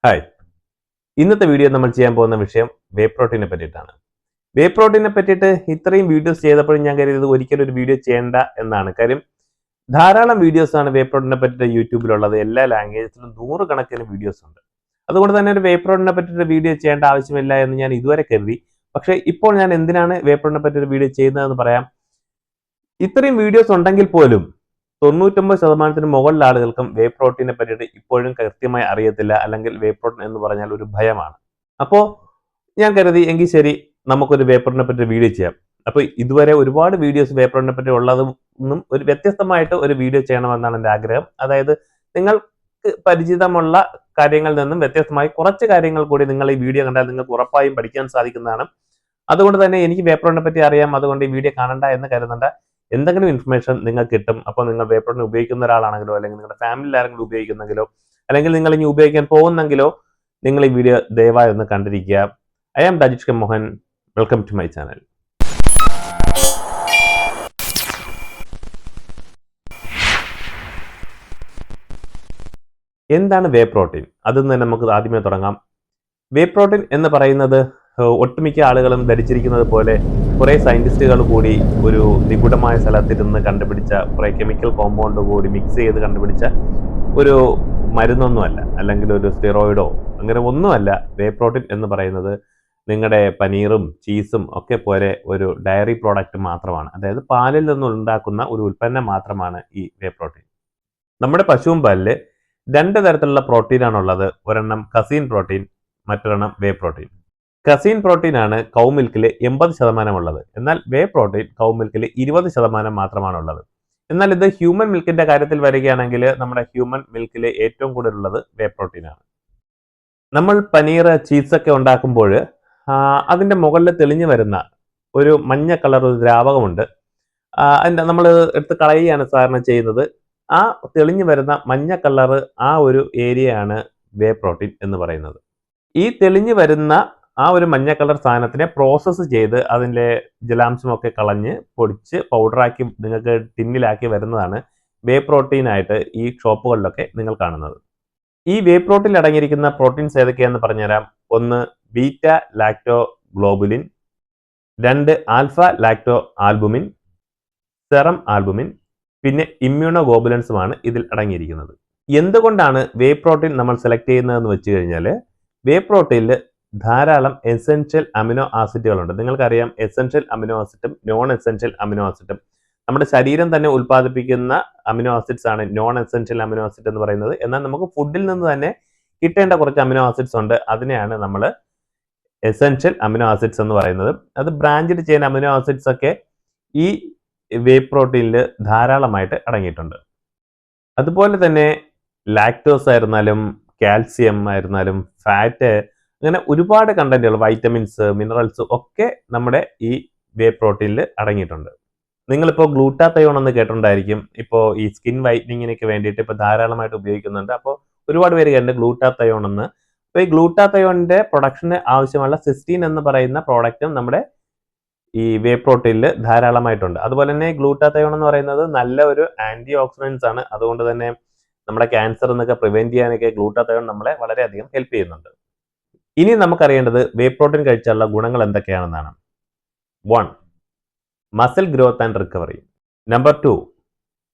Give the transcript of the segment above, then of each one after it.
Hi, ഇന്നത്തെ video നമ്മൾ ചെയ്യാൻ പോകുന്ന വിഷയം വേ പ്രോട്ടീനെ പറ്റിയിട്ടാണ്. വേ പ്രോട്ടീനെ പറ്റിയിട്ട് ഇത്രയും വീഡിയോസ് ചെയ്തപ്പോഴും ഞാൻ കരുതിയത് ഒരിക്കലും ഒരു വീഡിയോ ചെയ്യേണ്ട എന്നാണ്. കാര്യം ധാരാളം വീഡിയോസ് ആണ് വേ പ്രോട്ടീനെ പറ്റിയിട്ട് യൂട്യൂബിലുള്ളത്. എല്ലാ ലാംഗ്വേജസിലും നൂറുകണക്കിന് വീഡിയോസ് ഉണ്ട്. അതുകൊണ്ട് തന്നെ ഒരു വേ പ്രോട്ടീനെ പറ്റിയിട്ട് വീഡിയോ ചെയ്യേണ്ട ആവശ്യമില്ല എന്ന് ഞാൻ ഇതുവരെ കരുതി. പക്ഷേ ഇപ്പോൾ ഞാൻ എന്തിനാണ് വേ പ്രോട്ടീനെ പറ്റിയൊരു വീഡിയോ ചെയ്യുന്നതെന്ന് പറയാം. ഇത്രയും വീഡിയോസ് ഉണ്ടെങ്കിൽ പോലും 99% മുകളിൽ ആളുകൾക്കും വേ പ്രോട്ടീനെ പറ്റിയിട്ട് ഇപ്പോഴും കൃത്യമായി അറിയത്തില്ല, അല്ലെങ്കിൽ വേ പ്രോട്ടീൻ എന്ന് പറഞ്ഞാൽ ഒരു ഭയമാണ്. അപ്പോൾ ഞാൻ കരുതി എങ്കിൽ ശരി, നമുക്കൊരു വേ പ്രോട്ടീനെ പറ്റി വീഡിയോ ചെയ്യാം. അപ്പോൾ ഇതുവരെ ഒരുപാട് വീഡിയോസ് വേ പ്രോട്ടീനെ പറ്റി ഉള്ളതും ഒരു വ്യത്യസ്തമായിട്ട് ഒരു വീഡിയോ ചെയ്യണമെന്നാണ് എൻ്റെ ആഗ്രഹം. അതായത് നിങ്ങൾക്ക് പരിചിതമുള്ള കാര്യങ്ങളിൽ നിന്നും വ്യത്യസ്തമായി കുറച്ച് കാര്യങ്ങൾ കൂടി നിങ്ങൾ ഈ വീഡിയോ കണ്ടാൽ നിങ്ങൾക്ക് ഉറപ്പായും പഠിക്കാൻ സാധിക്കുന്നതാണ്. അതുകൊണ്ട് തന്നെ എനിക്ക് വേ പ്രോട്ടീനെ പറ്റി അറിയാം, അതുകൊണ്ട് ഈ വീഡിയോ കാണണ്ട എന്ന് കരുതണ്ട. എന്തെങ്കിലും ഇൻഫർമേഷൻ നിങ്ങൾക്ക് കിട്ടും. അപ്പോൾ നിങ്ങൾ വേ പ്രോട്ടീൻ ഉപയോഗിക്കുന്ന ഒരാളാണെങ്കിലോ, അല്ലെങ്കിൽ നിങ്ങളുടെ ഫാമിലിയിൽ ആരെങ്കിലും ഉപയോഗിക്കുന്നെങ്കിലോ, അല്ലെങ്കിൽ നിങ്ങൾ ഇനി ഉപയോഗിക്കാൻ പോകുന്നെങ്കിലോ നിങ്ങൾ ഈ വീഡിയോ ദയവായി ഒന്ന് കണ്ടിരിക്കുക. I am Rajesh K Mohan. Welcome to my channel. എന്താണ് വേ പ്രോട്ടീൻ? അതിൽ നിന്ന് നമുക്ക് ആദ്യമേ തുടങ്ങാം. വേ പ്രോട്ടീൻ എന്ന് പറയുന്നത് ഒട്ടുമിക്ക ആളുകളും ധരിച്ചിരിക്കുന്നത് പോലെ കുറേ സയന്റിസ്റ്റുകൾ കൂടി ഒരു നിഗൂഢമായ സ്ഥലത്തിരുന്ന് കണ്ടുപിടിച്ച കുറേ കെമിക്കൽ കോമ്പൗണ്ട് കൂടി മിക്സ് ചെയ്ത് കണ്ടുപിടിച്ച ഒരു മരുന്നൊന്നുമല്ല, അല്ലെങ്കിൽ ഒരു സ്റ്റിറോയിഡോ അങ്ങനെ ഒന്നുമല്ല. വേ പ്രോട്ടീൻ എന്ന് പറയുന്നത് നിങ്ങളുടെ പനീറും ചീസും ഒക്കെ പോലെ ഒരു ഡയറി പ്രോഡക്റ്റ് മാത്രമാണ്. അതായത് പാലിൽ നിന്നുണ്ടാക്കുന്ന ഒരു ഉൽപ്പന്നം മാത്രമാണ് ഈ വേ പ്രോട്ടീൻ. നമ്മുടെ പശുവും പാലിൽ 2 തരത്തിലുള്ള പ്രോട്ടീനാണുള്ളത്. ഒരെണ്ണം കസീൻ പ്രോട്ടീൻ, മറ്റൊരെണ്ണം വേ പ്രോട്ടീൻ. കസീൻ പ്രോട്ടീൻ ആണ് കൗ മിൽക്കിൽ 80% ഉള്ളത്. എന്നാൽ വേ പ്രോട്ടീൻ കൗ മിൽക്കിൽ 20% മാത്രമാണുള്ളത്. എന്നാൽ ഇത് ഹ്യൂമൻ മിൽക്കിന്റെ കാര്യത്തിൽ വരികയാണെങ്കിൽ നമ്മുടെ ഹ്യൂമൻ മിൽക്കിൽ ഏറ്റവും കൂടുതലുള്ളത് വേ പ്രോട്ടീൻ ആണ്. നമ്മൾ പനീർ ചീസൊക്കെ ഉണ്ടാക്കുമ്പോൾ അതിൻ്റെ മുകളിൽ തെളിഞ്ഞു വരുന്ന ഒരു മഞ്ഞ കളർ ഒരു ദ്രാവകമുണ്ട്. അതിൻ്റെ നമ്മൾ എടുത്ത് കളയുകയാണ് സാധാരണ ചെയ്യുന്നത്. ആ തെളിഞ്ഞു വരുന്ന മഞ്ഞ കളർ ആ ഒരു ഏരിയയാണ് വേ പ്രോട്ടീൻ എന്ന് പറയുന്നത്. ഈ തെളിഞ്ഞു വരുന്ന ആ ഒരു മഞ്ഞ കളർ സാധനത്തിനെ പ്രോസസ്സ് ചെയ്ത് അതിൻ്റെ ജലാംശമൊക്കെ കളഞ്ഞ് പൊടിച്ച് പൗഡറാക്കി നിങ്ങൾക്ക് ടിന്നിലാക്കി വരുന്നതാണ് വേ പ്രോട്ടീൻ ആയിട്ട് ഈ ഷോപ്പുകളിലൊക്കെ നിങ്ങൾ കാണുന്നത്. ഈ വേ പ്രോട്ടീനിൽ അടങ്ങിയിരിക്കുന്ന പ്രോട്ടീൻസ് ഏതൊക്കെയാണെന്ന് പറഞ്ഞുതരാം. 1 beta ലാക്ടോ globulin, 2 alpha ലാക്ടോ albumin, serum albumin, പിന്നെ ഇമ്മ്യൂണോ ഗോബുലൻസുമാണ് ഇതിൽ അടങ്ങിയിരിക്കുന്നത്. എന്തുകൊണ്ടാണ് വേ പ്രോട്ടീൻ നമ്മൾ സെലക്ട് ചെയ്യുന്നതെന്ന് വെച്ച് കഴിഞ്ഞാൽ, വേ പ്രോട്ടീനിൽ ധാരാളം എസെൻഷ്യൽ അമിനോ ആസിഡുകളുണ്ട്. നിങ്ങൾക്കറിയാം, എസെൻഷ്യൽ അമിനോ ആസിഡും നോൺ എസെൻഷ്യൽ അമിനോ ആസിഡും. നമ്മുടെ ശരീരം തന്നെ ഉൽപ്പാദിപ്പിക്കുന്ന അമിനോ ആസിഡ്സ് ആണ് നോൺ എസെൻഷ്യൽ അമിനോ ആസിഡ് എന്ന് പറയുന്നത്. എന്നാൽ നമുക്ക് ഫുഡിൽ നിന്ന് തന്നെ കിട്ടേണ്ട കുറച്ച് അമിനോ ആസിഡ്സ് ഉണ്ട്. അതിനെയാണ് നമ്മൾ എസെൻഷ്യൽ അമിനോ ആസിഡ്സ് എന്ന് പറയുന്നത്. അത് ബ്രാഞ്ചഡ് ചെയ്യുന്ന അമിനോ ആസിഡ്സ് ഒക്കെ ഈ വേ പ്രോട്ടീനിൽ ധാരാളമായിട്ട് അടങ്ങിയിട്ടുണ്ട്. അതുപോലെ തന്നെ ലാക്ടോസ് ആയിരുന്നാലും കാൽസ്യം ആയിരുന്നാലും ഫാറ്റ്, അങ്ങനെ ഒരുപാട് കണ്ടന്റുകൾ, വൈറ്റമിൻസ്, മിനറൽസ് ഒക്കെ നമ്മുടെ ഈ വേ പ്രോട്ടീനിൽ അടങ്ങിയിട്ടുണ്ട്. നിങ്ങളിപ്പോൾ ഗ്ലൂട്ടാത്തയോൺ എന്ന് കേട്ടിട്ടുണ്ടായിരിക്കും. ഇപ്പോൾ ഈ സ്കിൻ വൈറ്റനിങ്ങിനൊക്കെ വേണ്ടിയിട്ട് ഇപ്പോൾ ധാരാളമായിട്ട് ഉപയോഗിക്കുന്നുണ്ട്. അപ്പോൾ ഒരുപാട് പേര് കേട്ടിട്ടുണ്ട് ഗ്ലൂട്ടാത്തയോൺ എന്ന്. അപ്പോൾ ഈ ഗ്ലൂട്ടാത്തയോണിന്റെ പ്രൊഡക്ഷന് ആവശ്യമുള്ള സിസ്റ്റീൻ എന്ന് പറയുന്ന പ്രോഡക്റ്റും നമ്മുടെ ഈ വേ പ്രോട്ടീനിൽ ധാരാളമായിട്ടുണ്ട്. അതുപോലെ തന്നെ ഗ്ലൂട്ടാത്തയോൺ എന്ന് പറയുന്നത് നല്ല ഒരു ആന്റി ഓക്സിഡൻസ് ആണ്. അതുകൊണ്ട് തന്നെ നമ്മുടെ ക്യാൻസർ എന്നൊക്കെ പ്രിവെന്റ് ചെയ്യാനൊക്കെ ഗ്ലൂട്ടാത്തയോൺ നമ്മളെ വളരെയധികം ഹെൽപ്പ് ചെയ്യുന്നുണ്ട്. ഇനി നമുക്കറിയേണ്ടത് വേ പ്രോട്ടീൻ കഴിച്ചാലുള്ള ഗുണങ്ങൾ എന്തൊക്കെയാണെന്നാണ്. 1 muscle growth and recovery. Number 2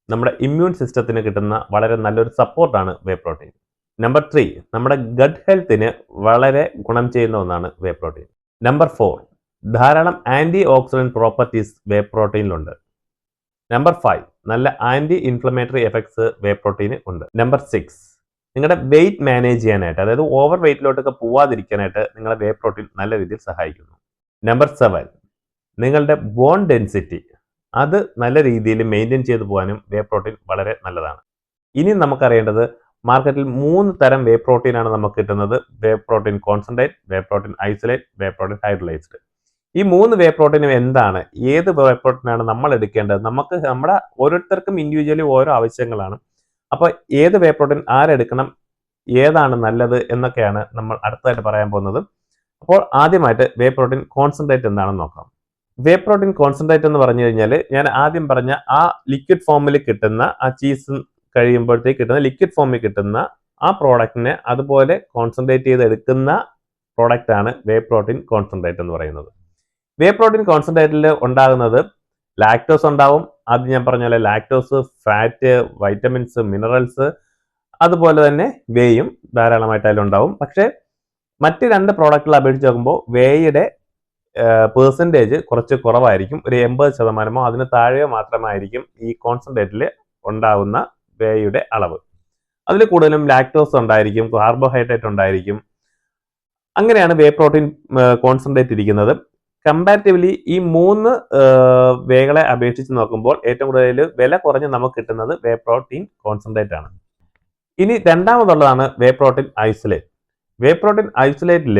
നമ്മുടെ ഇമ്മ്യൂൺ സിസ്റ്റത്തിന് കിട്ടുന്ന വളരെ നല്ലൊരു സപ്പോർട്ടാണ് വേ പ്രോട്ടീൻ. നമ്പർ 3 നമ്മുടെ ഗട്ട് ഹെൽത്തിന് വളരെ ഗുണം ചെയ്യുന്ന ഒന്നാണ് വേ പ്രോട്ടീൻ. നമ്പർ 4 ധാരാളം ആന്റി ഓക്സിഡന്റ് പ്രോപ്പർട്ടീസ് വേ പ്രോട്ടീനിലുണ്ട്. നമ്പർ 5 നല്ല ആന്റി ഇൻഫ്ലമേറ്ററി എഫക്ട്സ് വേ പ്രോട്ടീന് ഉണ്ട്. നമ്പർ 6 നിങ്ങളുടെ വെയിറ്റ് മാനേജ് ചെയ്യാനായിട്ട്, അതായത് ഓവർ വെയിറ്റിലോട്ടൊക്കെ പോവാതിരിക്കാനായിട്ട് നിങ്ങളെ വേ പ്രോട്ടീൻ നല്ല രീതിയിൽ സഹായിക്കുന്നു. നമ്പർ 7 നിങ്ങളുടെ ബോൺ ഡെൻസിറ്റി അത് നല്ല രീതിയിൽ മെയിൻറ്റെയിൻ ചെയ്തു പോകാനും വേ പ്രോട്ടീൻ വളരെ നല്ലതാണ്. ഇനി നമുക്കറിയേണ്ടത്, മാർക്കറ്റിൽ 3 തരം വേ പ്രോട്ടീനാണ് നമുക്ക് കിട്ടുന്നത്. വേ പ്രോട്ടീൻ കോൺസെൻട്രേറ്റ്, വേ protein isolate, whey protein hydrolysed. ഈ 3 വേ പ്രോട്ടീനും എന്താണ്, ഏത് വേ പ്രോട്ടീനാണ് നമ്മൾ എടുക്കേണ്ടത്? നമുക്ക് നമ്മുടെ ഓരോരുത്തർക്കും ഇൻഡിവിജ്വലി ഓരോ ആവശ്യങ്ങളാണ്. അപ്പോൾ ഏത് വേ പ്രോട്ടീൻ ആരെടുക്കണം, ഏതാണ് നല്ലത് എന്നൊക്കെയാണ് നമ്മൾ അടുത്തതായിട്ട് പറയാൻ പോകുന്നത്. അപ്പോൾ ആദ്യമായിട്ട് വേ പ്രോട്ടീൻ കോൺസെൻട്രേറ്റ് എന്താണെന്ന് നോക്കാം. വേ പ്രോട്ടീൻ കോൺസെൻട്രേറ്റ് എന്ന് പറഞ്ഞു കഴിഞ്ഞാൽ, ഞാൻ ആദ്യം പറഞ്ഞ ആ ലിക്വിഡ് ഫോമിൽ കിട്ടുന്ന, ആ ചീസ് കഴിയുമ്പോഴത്തേക്ക് കിട്ടുന്ന ലിക്വിഡ് ഫോമിൽ കിട്ടുന്ന ആ പ്രോഡക്റ്റിനെ അതുപോലെ കോൺസെൻട്രേറ്റ് ചെയ്ത് എടുക്കുന്ന പ്രോഡക്റ്റ് ആണ് വേ പ്രോട്ടീൻ കോൺസെൻട്രേറ്റ് എന്ന് പറയുന്നത്. വേ പ്രോട്ടീൻ കോൺസെൻട്രേറ്റിൽ ഉണ്ടാകുന്നത് ലാക്ടോസ് ഉണ്ടാവും. അത് ഞാൻ പറഞ്ഞ പോലെ ലാക്ടോസ്, ഫാറ്റ്, വൈറ്റമിൻസ്, മിനറൽസ്, അതുപോലെ തന്നെ വേയും ധാരാളമായിട്ട് അതിലുണ്ടാവും. പക്ഷേ മറ്റ് 2 പ്രോഡക്റ്റുകൾ അപേക്ഷിച്ച് നോക്കുമ്പോൾ വേയുടെ പെർസെൻറ്റേജ് കുറച്ച് കുറവായിരിക്കും. ഒരു 80% അതിന് താഴെയോ മാത്രമായിരിക്കും ഈ കോൺസെൻട്രേറ്റിൽ ഉണ്ടാകുന്ന വേയുടെ അളവ്. അതിൽ കൂടുതലും ലാക്ടോസ് ഉണ്ടായിരിക്കും, കാർബോഹൈഡ്രേറ്റ് ഉണ്ടായിരിക്കും. അങ്ങനെയാണ് വേ പ്രോട്ടീൻ കോൺസെൻട്രേറ്റ് ഇരിക്കുന്നത്. കമ്പാരിറ്റീവ്ലി ഈ 3 വേകളെ അപേക്ഷിച്ച് നോക്കുമ്പോൾ ഏറ്റവും കൂടുതൽ വില കുറഞ്ഞ് നമുക്ക് കിട്ടുന്നത് വേ പ്രോട്ടീൻ കോൺസെൻട്രേറ്റ് ആണ്. ഇനി രണ്ടാമതുള്ളതാണ് whey protein isolate. Whey protein ഐസൊലേറ്റിൽ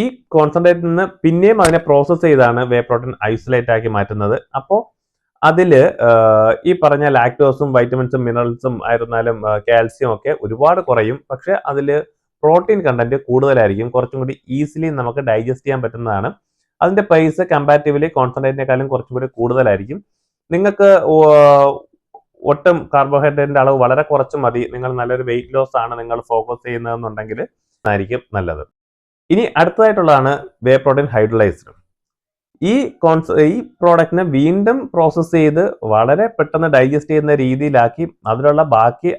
ഈ കോൺസെൻട്രേറ്റിൽ നിന്ന് പിന്നെയും അതിനെ പ്രോസസ്സ് ചെയ്താണ് വേ പ്രോട്ടീൻ ഐസൊലേറ്റ് ആക്കി മാറ്റുന്നത്. അപ്പോൾ അതിൽ ഈ പറഞ്ഞ ലാക്ടോസും വൈറ്റമിൻസും മിനറൽസും ആയിരുന്നാലും കാൽസ്യം ഒക്കെ ഒരുപാട് കുറയും. പക്ഷെ അതിൽ പ്രോട്ടീൻ കണ്ടന്റ് കൂടുതലായിരിക്കും, കുറച്ചും കൂടി ഈസിലി നമുക്ക് ഡൈജസ്റ്റ് ചെയ്യാൻ പറ്റുന്നതാണ്. അതിന്റെ പ്രൈസ് കമ്പാരിറ്റീവ്ലി കോൺസെൻട്രേറ്റിനേക്കാളും കുറച്ചും കൂടി കൂടുതലായിരിക്കും. നിങ്ങൾക്ക് ഒട്ടും കാർബോഹൈഡ്രേറ്റിന്റെ അളവ് വളരെ കുറച്ച് മതി, നിങ്ങൾ നല്ലൊരു വെയിറ്റ് ലോസ് ആണ് നിങ്ങൾ ഫോക്കസ് ചെയ്യുന്നതെന്നുണ്ടെങ്കിൽ ആയിരിക്കും നല്ലത്. ഇനി അടുത്തതായിട്ടുള്ളതാണ് വേ പ്രോട്ടീൻ ഹൈഡ്രോളൈസ്ഡ്. ഈ പ്രോഡക്റ്റിനെ വീണ്ടും പ്രോസസ്സ് ചെയ്ത് വളരെ പെട്ടെന്ന് ഡൈജസ്റ്റ് ചെയ്യുന്ന രീതിയിലാക്കി അതിലുള്ള ബാക്കി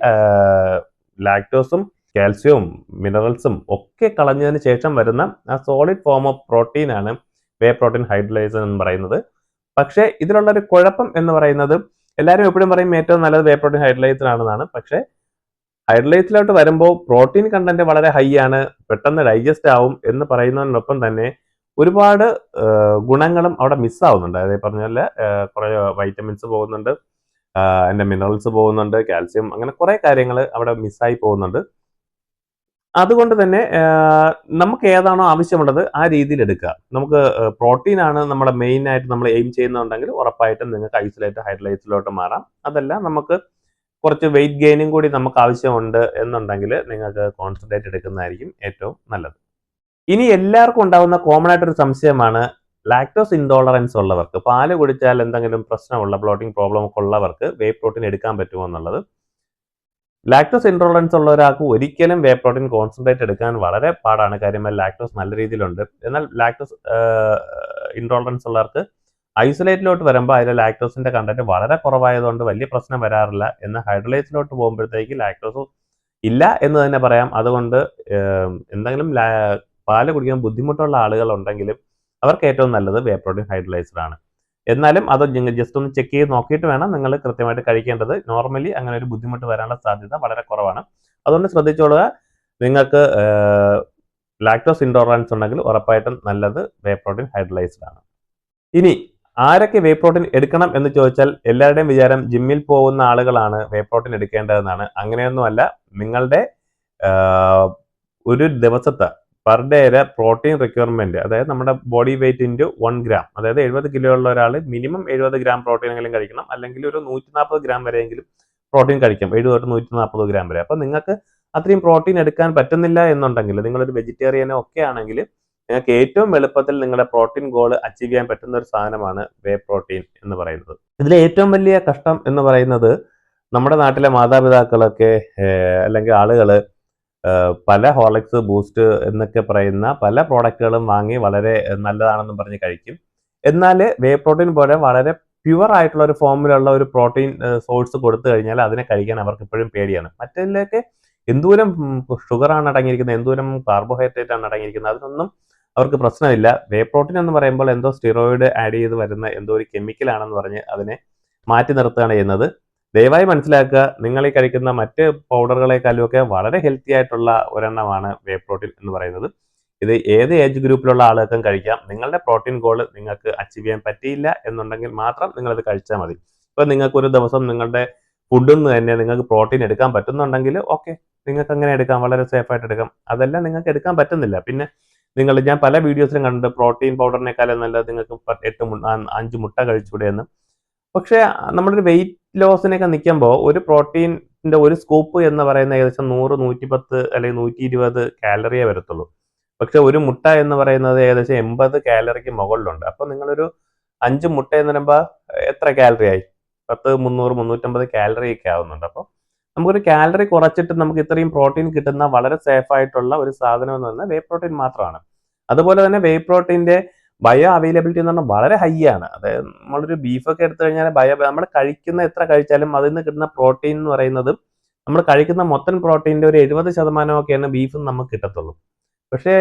ലാക്ടോസും കാൽസ്യവും മിനറൽസും ഒക്കെ കളഞ്ഞതിന് ശേഷം വരുന്ന ആ സോളിഡ് ഫോം ഓഫ് പ്രോട്ടീൻ ആണ് വേ പ്രോട്ടീൻ ഹൈഡ്രോളൈസർ എന്ന് പറയുന്നത്. പക്ഷേ ഇതിലുള്ള ഒരു കുഴപ്പം എന്ന് പറയുന്നത്, എല്ലാവരും എപ്പോഴും പറയും ഏറ്റവും നല്ലത് വേ പ്രോട്ടീൻ ഹൈഡ്രോളൈസർ ആണെന്നാണ്. പക്ഷേ ഹൈഡ്രോളൈസിലോട്ട് വരുമ്പോൾ പ്രോട്ടീൻ കണ്ടന്റ് വളരെ ഹൈ ആണ്, പെട്ടെന്ന് ഡൈജസ്റ്റ് ആവും എന്ന് പറയുന്നതിനൊപ്പം തന്നെ ഒരുപാട് ഗുണങ്ങളും അവിടെ മിസ്സാവുന്നുണ്ട്. അതായത് പറഞ്ഞ പോലെ കുറേ വൈറ്റമിൻസ് പോകുന്നുണ്ട്, അതിൻ്റെ മിനറൽസ് പോകുന്നുണ്ട്, കാൽസ്യം, അങ്ങനെ കുറേ കാര്യങ്ങൾ അവിടെ മിസ്സായി പോകുന്നുണ്ട്. അതുകൊണ്ട് തന്നെ നമുക്ക് ഏതാണോ ആവശ്യമുള്ളത് ആ രീതിയിൽ എടുക്കുക. നമുക്ക് പ്രോട്ടീൻ ആണ് നമ്മുടെ മെയിൻ ആയിട്ട് നമ്മൾ എയിം ചെയ്യുന്നുണ്ടെങ്കിൽ ഉറപ്പായിട്ടും നിങ്ങൾക്ക് ഐസൊലേറ്റ് ഹൈഡ്രോളൈസിലോട്ട് മാറാം. അതല്ല നമുക്ക് കുറച്ച് വെയിറ്റ് ഗെയിനും കൂടി നമുക്ക് ആവശ്യമുണ്ട് എന്നുണ്ടെങ്കിൽ നിങ്ങൾക്ക് കോൺസെൻട്രേറ്റ് എടുക്കുന്നതായിരിക്കും ഏറ്റവും നല്ലത്. ഇനി എല്ലാവർക്കും ഉണ്ടാകുന്ന കോമൺ ആയിട്ടൊരു സംശയമാണ് ലാക്ടോസ് ഇൻടോളറൻസ് ഉള്ളവർക്ക്, പാല് കുടിച്ചാൽ എന്തെങ്കിലും പ്രശ്നമുള്ള ബ്ലോട്ടിംഗ് പ്രോബ്ലം ഒക്കെ ഉള്ളവർക്ക് വേ പ്രോട്ടീൻ എടുക്കാൻ പറ്റുമോ എന്നുള്ളത്. ലാക്ടോസ് ഇൻടോളറൻസ് ഉള്ള ഒരാൾക്ക് ഒരിക്കലും വേ പ്രോട്ടീൻ കോൺസെൻട്രേറ്റ് എടുക്കാൻ വളരെ പാടാണ്. കാര്യം ലാക്ടോസ് നല്ല രീതിയിലുണ്ട്. എന്നാൽ ലാക്ടോസ് ഇൻടോളറൻസ് ഉള്ളവർക്ക് ഐസൊലേറ്റിലോട്ട് വരുമ്പോൾ അതിലെ ലാക്ടോസിന്റെ കണ്ടന്റ് വളരെ കുറവായതുകൊണ്ട് വലിയ പ്രശ്നം വരാറില്ല. എന്നാൽ ഹൈഡ്രോളൈസിലോട്ട് പോകുമ്പോഴത്തേക്ക് ലാക്ടോസ് ഇല്ല എന്ന് തന്നെ പറയാം. അതുകൊണ്ട് എന്തെങ്കിലും പാല് കുടിക്കാൻ ബുദ്ധിമുട്ടുള്ള ആളുകൾ ഉണ്ടെങ്കിലും അവർക്ക് ഏറ്റവും നല്ലത് വേ പ്രോട്ടീൻ ഹൈഡ്രോളൈസർ ആണ്. എന്നാലും അത് നിങ്ങൾ ജസ്റ്റ് ഒന്ന് ചെക്ക് ചെയ്ത് നോക്കിയിട്ട് വേണം നിങ്ങൾ കൃത്യമായിട്ട് കഴിക്കേണ്ടത്. നോർമലി അങ്ങനെ ഒരു ബുദ്ധിമുട്ട് വരാനുള്ള സാധ്യത വളരെ കുറവാണ്. അതുകൊണ്ട് ശ്രദ്ധിച്ചോളുക. നിങ്ങൾക്ക് ലാക്ടോസ് ഇൻടോളറൻസ് ഉണ്ടെങ്കിൽ ഉറപ്പായിട്ടും നല്ലത് വേ പ്രോട്ടീൻ ഹൈഡ്രോളൈസ്ഡ് ആണ്. ഇനി ആരൊക്കെ വേ പ്രോട്ടീൻ എടുക്കണം എന്ന് ചോദിച്ചാൽ എല്ലാവരുടെയും വിചാരം ജിമ്മിൽ പോകുന്ന ആളുകളാണ് വേ പ്രോട്ടീൻ എടുക്കേണ്ടതെന്നാണ്. അങ്ങനെയൊന്നുമല്ല. നിങ്ങളുടെ ഒരു ദിവസത്തെ പെർ ഡേയുടെ പ്രോട്ടീൻ റിക്വയർമെന്റ്, അതായത് നമ്മുടെ ബോഡി വെയിറ്റ് ഇൻറ്റു 1 ഗ്രാം, അതായത് 70 കിലോ ഉള്ള ഒരാൾ മിനിമം 70 ഗ്രാം പ്രോട്ടീൻ എങ്കിലും കഴിക്കണം. അല്ലെങ്കിൽ ഒരു 140 ഗ്രാം വരെയെങ്കിലും പ്രോട്ടീൻ കഴിക്കാം, 70 തൊട്ട് 140 ഗ്രാം വരെ. അപ്പം നിങ്ങൾക്ക് അത്രയും പ്രോട്ടീൻ എടുക്കാൻ പറ്റുന്നില്ല എന്നുണ്ടെങ്കിൽ, നിങ്ങളൊരു വെജിറ്റേറിയനോ ഒക്കെ ആണെങ്കിൽ നിങ്ങൾക്ക് ഏറ്റവും എളുപ്പത്തിൽ നിങ്ങളുടെ പ്രോട്ടീൻ ഗോൾ അച്ചീവ് ചെയ്യാൻ പറ്റുന്ന ഒരു സാധനമാണ് വേ പ്രോട്ടീൻ എന്ന് പറയുന്നത്. ഇതിലെ ഏറ്റവും വലിയ കഷ്ടം എന്ന് പറയുന്നത്, നമ്മുടെ നാട്ടിലെ മാതാപിതാക്കളൊക്കെ അല്ലെങ്കിൽ ആളുകൾ പല ഹോർലിക്സ്, ബൂസ്റ്റ് എന്നൊക്കെ പറയുന്ന പല പ്രോഡക്റ്റുകളും വാങ്ങി വളരെ നല്ലതാണെന്നും പറഞ്ഞ് കഴിക്കും. എന്നാൽ വേ പ്രോട്ടീൻ പോലെ വളരെ പ്യുവർ ആയിട്ടുള്ള ഒരു ഫോമിലുള്ള ഒരു പ്രോട്ടീൻ സോഴ്സ് കൊടുത്തു കഴിഞ്ഞാൽ അതിനെ കഴിക്കാൻ അവർക്ക് ഇപ്പോഴും പേടിയാണ്. മറ്റേതിലേക്ക് എന്തോരം ഷുഗറാണ് അടങ്ങിയിരിക്കുന്നത്, എന്തോരം കാർബോഹൈഡ്രേറ്റ് ആണ് അടങ്ങിയിരിക്കുന്നത്, അതിനൊന്നും അവർക്ക് പ്രശ്നമില്ല. വേ പ്രോട്ടീൻ എന്ന് പറയുമ്പോൾ എന്തോ സ്റ്റിറോയിഡ് ആഡ് ചെയ്ത് വരുന്ന എന്തോ ഒരു കെമിക്കലാണെന്ന് പറഞ്ഞ് അതിനെ മാറ്റി നിർത്തുകയാണ് ചെയ്യുന്നത്. ദയവായി മനസ്സിലാക്കുക, നിങ്ങൾ ഈ കഴിക്കുന്ന മറ്റ് പൗഡറുകളെക്കാളും ഒക്കെ വളരെ ഹെൽത്തി ആയിട്ടുള്ള ഒരെണ്ണമാണ് വേ പ്രോട്ടീൻ എന്ന് പറയുന്നത്. ഇത് ഏത് ഏജ് ഗ്രൂപ്പിലുള്ള ആളുകൾക്കും കഴിക്കാം. നിങ്ങളുടെ പ്രോട്ടീൻ ഗോൾ നിങ്ങൾക്ക് അച്ചീവ് ചെയ്യാൻ പറ്റിയില്ല എന്നുണ്ടെങ്കിൽ മാത്രം നിങ്ങളിത് കഴിച്ചാൽ മതി. ഇപ്പോൾ നിങ്ങൾക്ക് ഒരു ദിവസം നിങ്ങളുടെ ഫുഡിൽ നിന്ന് തന്നെ നിങ്ങൾക്ക് പ്രോട്ടീൻ എടുക്കാൻ പറ്റുന്നുണ്ടെങ്കിൽ ഓക്കെ, നിങ്ങൾക്ക് അങ്ങനെ എടുക്കാം, വളരെ സേഫായിട്ട് എടുക്കാം. അതെല്ലാം നിങ്ങൾക്ക് എടുക്കാൻ പറ്റുന്നില്ല. പിന്നെ ഞാൻ പല വീഡിയോസിലും കണ്ടിട്ട് പ്രോട്ടീൻ പൗഡറിനേക്കാളും നല്ലത് നിങ്ങൾക്ക് 5 മുട്ട കഴിച്ചുകൂടെ എന്ന്. പക്ഷേ നമ്മളൊരു വെയിറ്റ് ലോസിനൊക്കെ നിൽക്കുമ്പോൾ ഒരു പ്രോട്ടീൻ്റെ ഒരു സ്കൂപ്പ് എന്ന് പറയുന്ന ഏകദേശം 100, 110 അല്ലെങ്കിൽ 120 കാലറിയേ വരത്തുള്ളൂ. പക്ഷെ ഒരു മുട്ട എന്ന് പറയുന്നത് ഏകദേശം 80 കാലറിക്ക് മുകളിലുണ്ട്. അപ്പോൾ നിങ്ങളൊരു 5 മുട്ട എന്ന് പറയുമ്പോൾ എത്ര കാലറി ആയി? 300, 350 കാലറി ഒക്കെ ആവുന്നുണ്ട്. അപ്പോൾ നമുക്കൊരു കാലറി കുറച്ചിട്ട് നമുക്ക് ഇത്രയും പ്രോട്ടീൻ കിട്ടുന്ന വളരെ സേഫ് ആയിട്ടുള്ള ഒരു സാധനം എന്ന് പറഞ്ഞാൽ വേ പ്രോട്ടീൻ മാത്രമാണ്. അതുപോലെ തന്നെ വേ പ്രോട്ടീൻ്റെ ബയോ അവൈലബിലിറ്റി എന്ന് പറഞ്ഞാൽ വളരെ ഹൈ ആണ്. അതായത് നമ്മളൊരു ബീഫൊക്കെ എടുത്തു കഴിഞ്ഞാൽ നമ്മൾ കഴിക്കുന്ന എത്ര കഴിച്ചാലും അതിൽ നിന്ന് കിട്ടുന്ന പ്രോട്ടീൻ എന്ന് പറയുന്നത് നമ്മൾ കഴിക്കുന്ന മൊത്തം പ്രോട്ടീൻ്റെ ഒരു 70% ഒക്കെയാണ് ബീഫിൽ നിന്ന് നമുക്ക് കിട്ടത്തുള്ളൂ. പക്ഷേ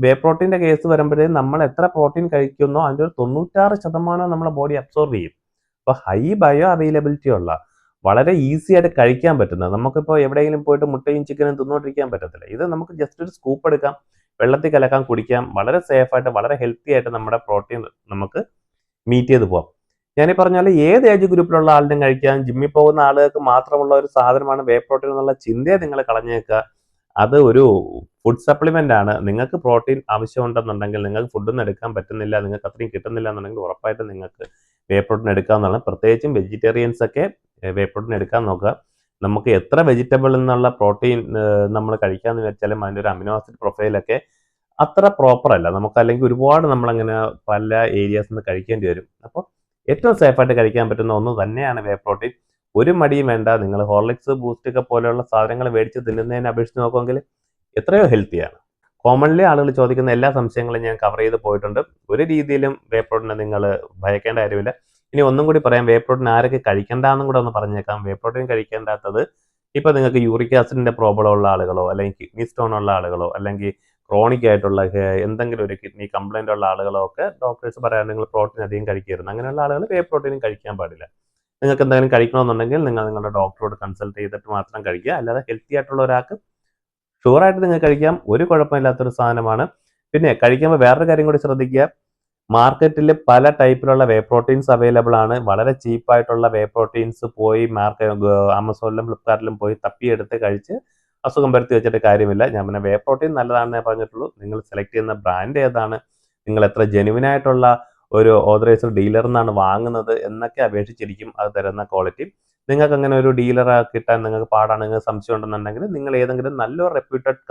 വേ പ്രോട്ടീൻ്റെ കേസ് വരുമ്പോഴേ നമ്മൾ എത്ര പ്രോട്ടീൻ കഴിക്കുന്നോ അതിൻ്റെ ഒരു 96% നമ്മളെ ബോഡി അബ്സോർബ് ചെയ്യും. അപ്പോൾ ഹൈ ബയോ അവൈലബിലിറ്റി ഉള്ള വളരെ ഈസി ആയിട്ട് കഴിക്കാൻ പറ്റുന്ന, നമുക്കിപ്പോൾ എവിടെയെങ്കിലും പോയിട്ട് മുട്ടയും ചിക്കനും തിന്നുകൊണ്ടിരിക്കാൻ പറ്റത്തില്ല. ഇത് നമുക്ക് ജസ്റ്റ് ഒരു സ്കൂപ്പ് എടുക്കാം, വെള്ളത്തിൽ കലക്കാം, കുടിക്കാം. വളരെ സേഫായിട്ട് വളരെ ഹെൽത്തി ആയിട്ട് നമ്മുടെ പ്രോട്ടീൻ നമുക്ക് മീറ്റ് ചെയ്ത് പോകാം. ഞാനീ പറഞ്ഞ പോലെ ഏത് ഏജ് ഗ്രൂപ്പിലുള്ള ആളിനും കഴിക്കാം. ജിമ്മിൽ പോകുന്ന ആളുകൾക്ക് മാത്രമുള്ള ഒരു സാധനമാണ് വേ പ്രോട്ടീൻ എന്നുള്ള ചിന്തയെ നിങ്ങൾ കളഞ്ഞേക്കുക. അത് ഒരു ഫുഡ് സപ്ലിമെന്റ് ആണ്. നിങ്ങൾക്ക് പ്രോട്ടീൻ ആവശ്യമുണ്ടെന്നുണ്ടെങ്കിൽ, നിങ്ങൾക്ക് ഫുഡൊന്നും എടുക്കാൻ പറ്റുന്നില്ല, നിങ്ങൾക്ക് അത്രയും കിട്ടുന്നില്ല എന്നുണ്ടെങ്കിൽ ഉറപ്പായിട്ടും നിങ്ങൾക്ക് വേ പ്രോട്ടീൻ എടുക്കാവുന്നതാണ്. പ്രത്യേകിച്ചും വെജിറ്റേറിയൻസ് ഒക്കെ വേ പ്രോട്ടീൻ എടുക്കാൻ നോക്കുക. നമുക്ക് എത്ര വെജിറ്റബിൾ എന്നുള്ള പ്രോട്ടീൻ നമ്മൾ കഴിക്കാമെന്ന് വെച്ചാലും അതിൻ്റെ ഒരു അമിനോ ആസിഡ് പ്രൊഫൈലൊക്കെ അത്ര പ്രോപ്പർ അല്ല. നമുക്ക് അല്ലെങ്കിൽ ഒരുപാട് നമ്മളങ്ങനെ പല ഏരിയാസിൽ നിന്ന് കഴിക്കേണ്ടി വരും. അപ്പോൾ ഏറ്റവും സേഫായിട്ട് കഴിക്കാൻ പറ്റുന്ന ഒന്ന് തന്നെയാണ് വേ പ്രോട്ടീൻ. ഒരു മടിയും വേണ്ട. നിങ്ങൾ ഹോർലിക്സ്, ബൂസ്റ്റ് ഒക്കെ പോലെയുള്ള സാധനങ്ങൾ മേടിച്ച് തിന്നുന്നതിനെ അപേക്ഷിച്ച് നോക്കുമെങ്കിൽ എത്രയോ ഹെൽത്തിയാണ്. കോമൺലി ആളുകൾ ചോദിക്കുന്ന എല്ലാ സംശയങ്ങളും ഞാൻ കവർ ചെയ്ത് പോയിട്ടുണ്ട്. ഒരു രീതിയിലും വേ പ്രോട്ടീനെ നിങ്ങൾ ഭയക്കേണ്ട കാര്യമില്ല. ഇനി ഒന്നും കൂടി പറയാം, വേ പ്രോട്ടീൻ ആരൊക്കെ കഴിക്കേണ്ടെന്നും കൂടെ ഒന്ന് പറഞ്ഞേക്കാം. വേ പ്രോട്ടീൻ കഴിക്കേണ്ടാത്തത് ഇപ്പോൾ നിങ്ങൾക്ക് യൂറിക് ആസിഡിൻ്റെ പ്രോബ്ലം ഉള്ള ആളുകളോ, അല്ലെങ്കിൽ കിഡ്നി സ്റ്റോൺ ഉള്ള ആളുകളോ, അല്ലെങ്കിൽ ക്രോണിക് ആയിട്ടുള്ള എന്തെങ്കിലും ഒരു കിഡ്നി കംപ്ലൈൻ്റ് ഉള്ള ആളുകളോ ഒക്കെ ഡോക്ടേഴ്സ് പറയാൻ നിങ്ങൾ പ്രോട്ടീൻ അധികം കഴിക്കരുത്. അങ്ങനെയുള്ള ആളുകൾ വേ പ്രോട്ടീനും കഴിക്കാൻ പാടില്ല. നിങ്ങൾക്ക് എന്തെങ്കിലും കഴിക്കണമെന്നുണ്ടെങ്കിൽ നിങ്ങൾ നിങ്ങളുടെ ഡോക്ടറോട് കൺസൾട്ട് ചെയ്തിട്ട് മാത്രം കഴിക്കുക. അല്ലാതെ ഹെൽത്തി ആയിട്ടുള്ള ഒരാൾക്ക് ഷുവറായിട്ട് നിങ്ങൾക്ക് കഴിക്കാം. ഒരു കുഴപ്പമില്ലാത്തൊരു സാധനമാണ്. പിന്നെ കഴിക്കുമ്പോൾ വേറൊരു കാര്യം കൂടി ശ്രദ്ധിക്കുക. മാർക്കറ്റിൽ പല ടൈപ്പിലുള്ള വേ പ്രോട്ടീൻസ് അവൈലബിൾ ആണ്. വളരെ ചീപ്പായിട്ടുള്ള വേ പ്രോട്ടീൻസ് പോയി ആമസോണിലും ഫ്ലിപ്കാർട്ടിലും പോയി തപ്പിയെടുത്ത് കഴിച്ച് അസുഖം വരുത്തി വെച്ചിട്ട് കാര്യമില്ല. ഞാൻ പിന്നെ വേ പ്രോട്ടീൻ നല്ലതാണെന്നേ പറഞ്ഞിട്ടുള്ളൂ. നിങ്ങൾ സെലക്ട് ചെയ്യുന്ന ബ്രാൻഡ് ഏതാണ്, നിങ്ങൾ എത്ര ജെനുവിനായിട്ടുള്ള ഒരു ഓതറൈസ്ഡ് ഡീലറിൽ നിന്നാണ് വാങ്ങുന്നത് എന്നൊക്കെ അപേക്ഷിച്ചിരിക്കും അത് തരുന്ന ക്വാളിറ്റി. നിങ്ങൾക്ക് അങ്ങനെ ഒരു ഡീലറെ കിട്ടാൻ നിങ്ങൾക്ക് പാടാണ്, നിങ്ങൾക്ക് സംശയം ഉണ്ടെന്നുണ്ടെങ്കിൽ നിങ്ങൾ ഏതെങ്കിലും നല്ലൊരു റെപ്യൂട്ടഡ്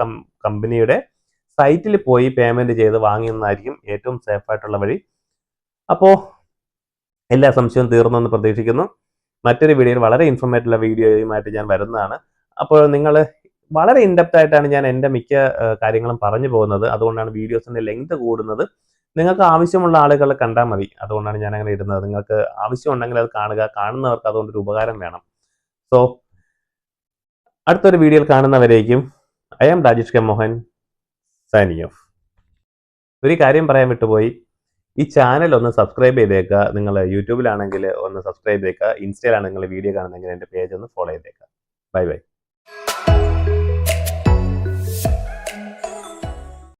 കമ്പനിയുടെ സൈറ്റിൽ പോയി പേയ്മെൻറ്റ് ചെയ്ത് വാങ്ങുന്നതായിരിക്കും ഏറ്റവും സേഫായിട്ടുള്ള വഴി. അപ്പോൾ എല്ലാ സംശയവും തീർന്നെന്ന് പ്രതീക്ഷിക്കുന്നു. മറ്റൊരു വീഡിയോയിൽ വളരെ ഇൻഫോർമേറ്റീവുള്ള വീഡിയോയുമായിട്ട് ഞാൻ വരുന്നതാണ്. അപ്പോൾ നിങ്ങൾ വളരെ ഇൻഡെപ്ത് ആയിട്ടാണ് ഞാൻ എൻ്റെ മിക്ക കാര്യങ്ങളും പറഞ്ഞു പോകുന്നത്. അതുകൊണ്ടാണ് വീഡിയോസിൻ്റെ ലെങ്ത് കൂടുന്നത്. നിങ്ങൾക്ക് ആവശ്യമുള്ള ആളുകളെ കണ്ടാൽ മതി. അതുകൊണ്ടാണ് ഞാൻ അങ്ങനെ ഇടുന്നത്. നിങ്ങൾക്ക് ആവശ്യമുണ്ടെങ്കിൽ അത് കാണുക. കാണുന്നവർക്ക് അതുകൊണ്ടൊരു ഉപകാരം വേണം. സോ അടുത്തൊരു വീഡിയോയിൽ കാണുന്നവരേക്കും I am Rajesh K Mohan, signing off. ഒരു കാര്യം പറയാൻ വിട്ടുപോയി. ഈ ചാനൽ ഒന്ന് സബ്സ്ക്രൈബ് ചെയ്തേക്കുക. നിങ്ങൾ യൂട്യൂബിലാണെങ്കിൽ ഒന്ന് സബ്സ്ക്രൈബ് ചെയ്തേക്കുക. ഇൻസ്റ്റയിലാണ് നിങ്ങൾ വീഡിയോ കാണുന്നതെങ്കിൽ എൻ്റെ പേജ് ഒന്ന് ഫോളോ ചെയ്തേക്കുക. Bye bye.